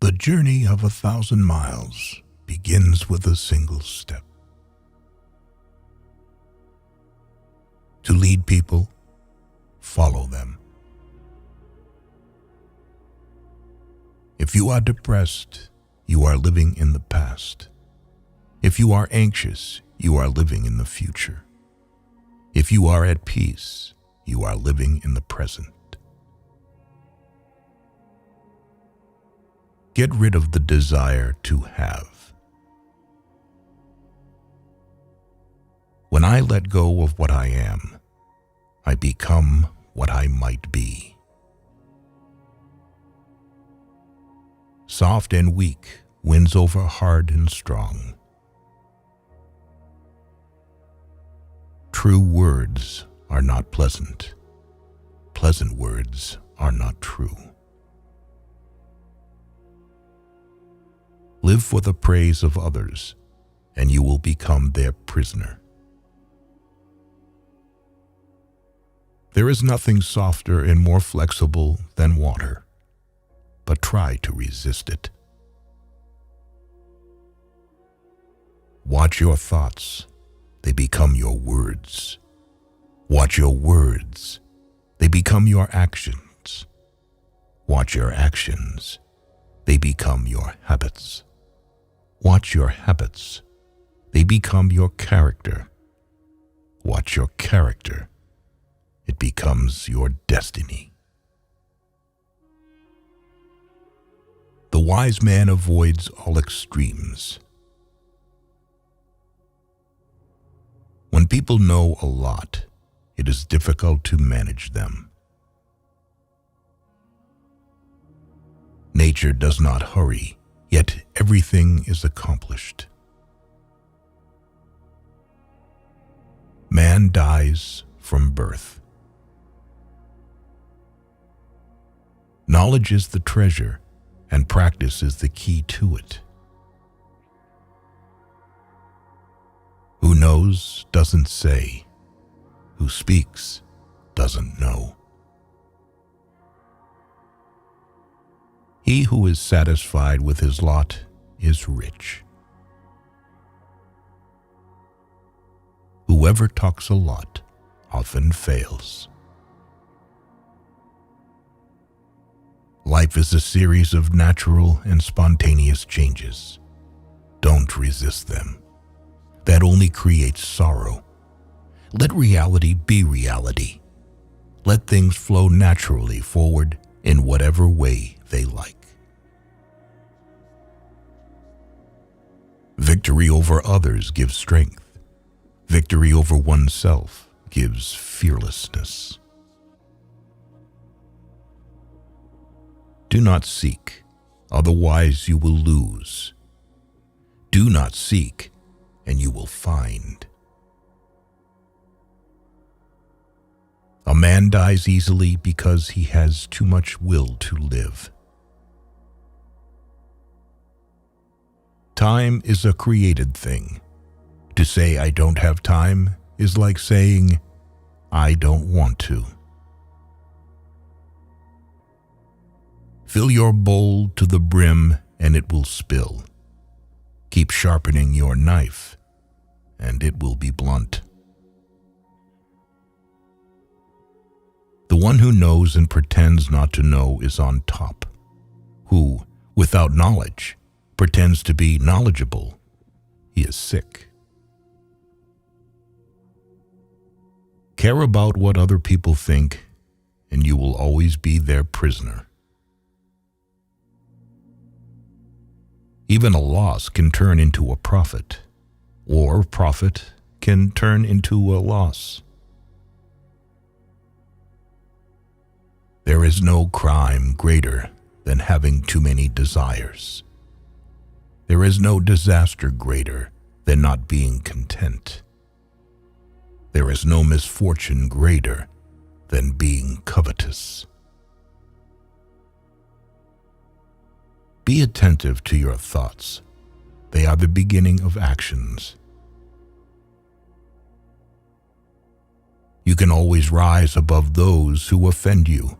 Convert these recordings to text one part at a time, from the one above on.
The journey of 1,000 miles begins with a single step. To lead people, follow them. If you are depressed, you are living in the past. If you are anxious, you are living in the future. If you are at peace, you are living in the present. Get rid of the desire to have. When I let go of what I am, I become what I might be. Soft and weak wins over hard and strong. True words are not pleasant. Pleasant words are not true. Live for the praise of others, and you will become their prisoner. There is nothing softer and more flexible than water, but try to resist it. Watch your thoughts, they become your words. Watch your words, they become your actions. Watch your actions, they become your habits. Watch your habits, they become your character. Watch your character, it becomes your destiny. The wise man avoids all extremes. When people know a lot, it is difficult to manage them. Nature does not hurry, yet everything is accomplished. Man dies from birth. Knowledge is the treasure, and practice is the key to it. Who knows doesn't say. Who speaks doesn't know. He who is satisfied with his lot is rich. Whoever talks a lot often fails. Life is a series of natural and spontaneous changes. Don't resist them. That only creates sorrow. Let reality be reality. Let things flow naturally forward in whatever way they like. Victory over others gives strength. Victory over oneself gives fearlessness. Do not seek, otherwise you will lose. Do not seek, and you will find. A man dies easily because he has too much will to live. Time is a created thing. To say I don't have time is like saying I don't want to. Fill your bowl to the brim and it will spill. Keep sharpening your knife and it will be blunt. The one who knows and pretends not to know is on top. Who, without knowledge, pretends to be knowledgeable, he is sick. Care about what other people think, and you will always be their prisoner. Even a loss can turn into a profit, or profit can turn into a loss. There is no crime greater than having too many desires. There is no disaster greater than not being content. There is no misfortune greater than being covetous. Be attentive to your thoughts. They are the beginning of actions. You can always rise above those who offend you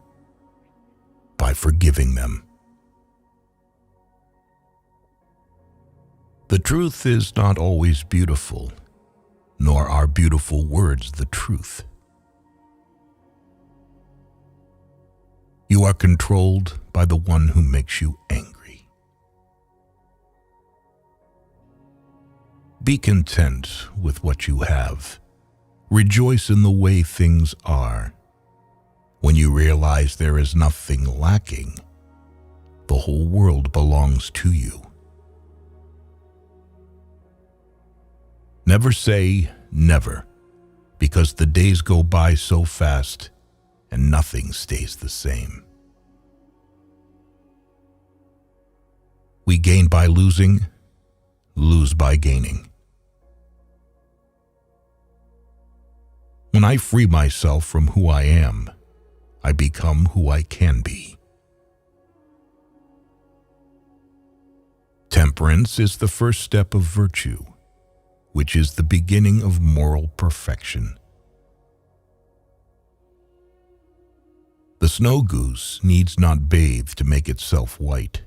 by forgiving them. The truth is not always beautiful, nor are beautiful words the truth. You are controlled by the one who makes you angry. Be content with what you have. Rejoice in the way things are. When you realize there is nothing lacking, the whole world belongs to you. Never say never, because the days go by so fast and nothing stays the same. We gain by losing, lose by gaining. When I free myself from who I am, I become who I can be. Temperance is the first step of virtue, which is the beginning of moral perfection. The snow goose needs not bathe to make itself white.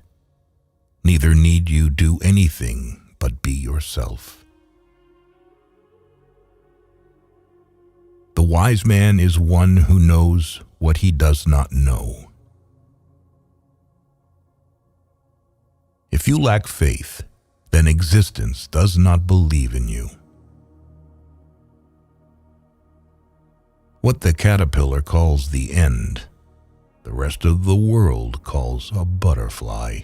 Neither need you do anything but be yourself. The wise man is one who knows what he does not know. If you lack faith, then existence does not believe in you. What the caterpillar calls the end, the rest of the world calls a butterfly.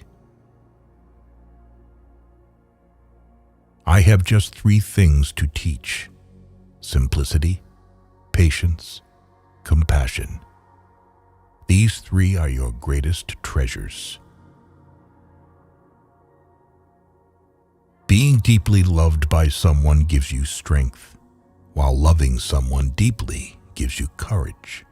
I have just 3 things to teach: simplicity, patience, compassion. These 3 are your greatest treasures. Being deeply loved by someone gives you strength, while loving someone deeply gives you courage.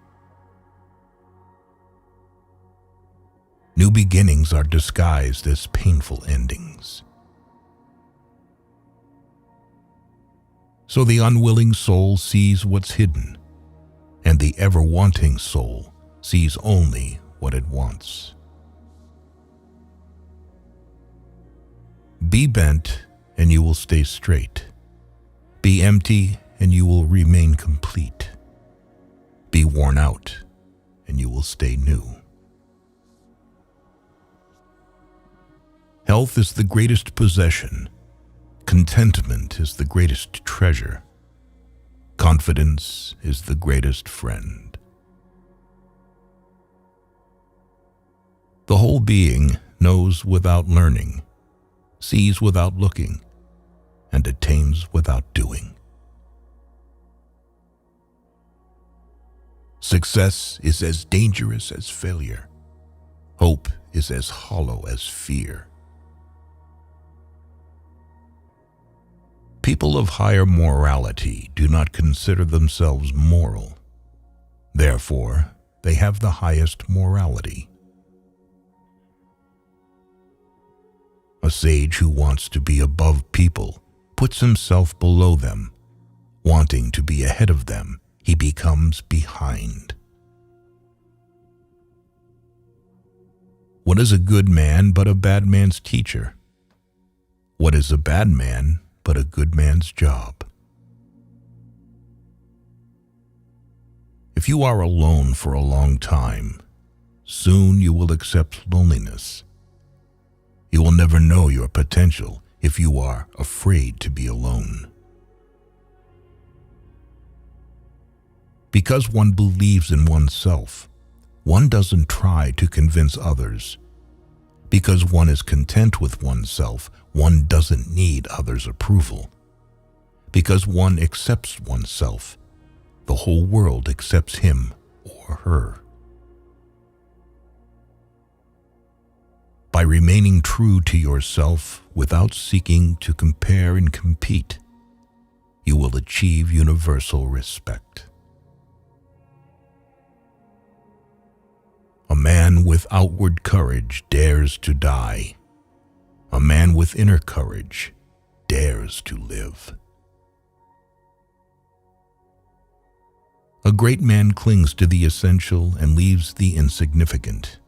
New beginnings are disguised as painful endings. So the unwilling soul sees what's hidden, and the ever-wanting soul sees only what it wants. Be bent, and you will stay straight. Be empty, and you will remain complete. Be worn out, and you will stay new. Health is the greatest possession. Contentment is the greatest treasure. Confidence is the greatest friend. The whole being knows without learning, sees without looking, and attains without doing. Success is as dangerous as failure. Hope is as hollow as fear. People of higher morality do not consider themselves moral. Therefore, they have the highest morality. A sage who wants to be above people puts himself below them. Wanting to be ahead of them, he becomes behind. What is a good man but a bad man's teacher? What is a bad man but a good man's job? If you are alone for a long time, soon you will accept loneliness. You will never know your potential if you are afraid to be alone. Because one believes in oneself, one doesn't try to convince others. Because one is content with oneself, one doesn't need others' approval. Because one accepts oneself, the whole world accepts him or her. By remaining true to yourself without seeking to compare and compete, you will achieve universal respect. A man with outward courage dares to die. A man with inner courage dares to live. A great man clings to the essential and leaves the insignificant.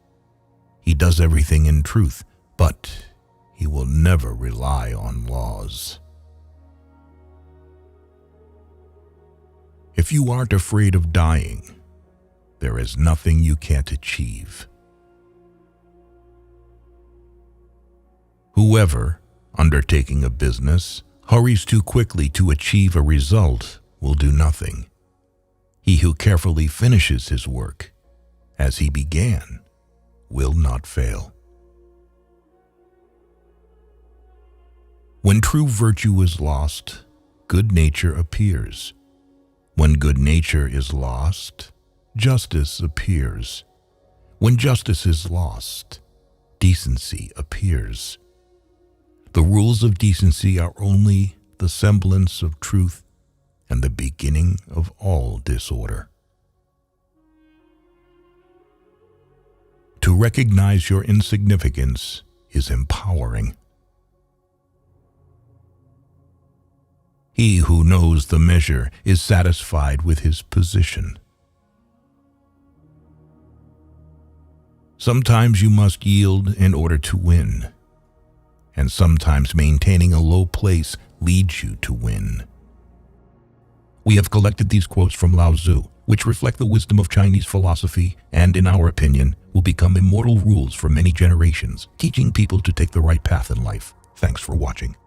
He does everything in truth, but he will never rely on laws. If you aren't afraid of dying, there is nothing you can't achieve. Whoever, undertaking a business, hurries too quickly to achieve a result will do nothing. He who carefully finishes his work, as he began, will not fail. When true virtue is lost, good nature appears. When good nature is lost, justice appears. When justice is lost, decency appears. The rules of decency are only the semblance of truth and the beginning of all disorder. To recognize your insignificance is empowering. He who knows the measure is satisfied with his position. Sometimes you must yield in order to win, and sometimes maintaining a low place leads you to win. We have collected these quotes from Lao Tzu, which reflect the wisdom of Chinese philosophy and, in our opinion, will become immortal rules for many generations, teaching people to take the right path in life. Thanks for watching.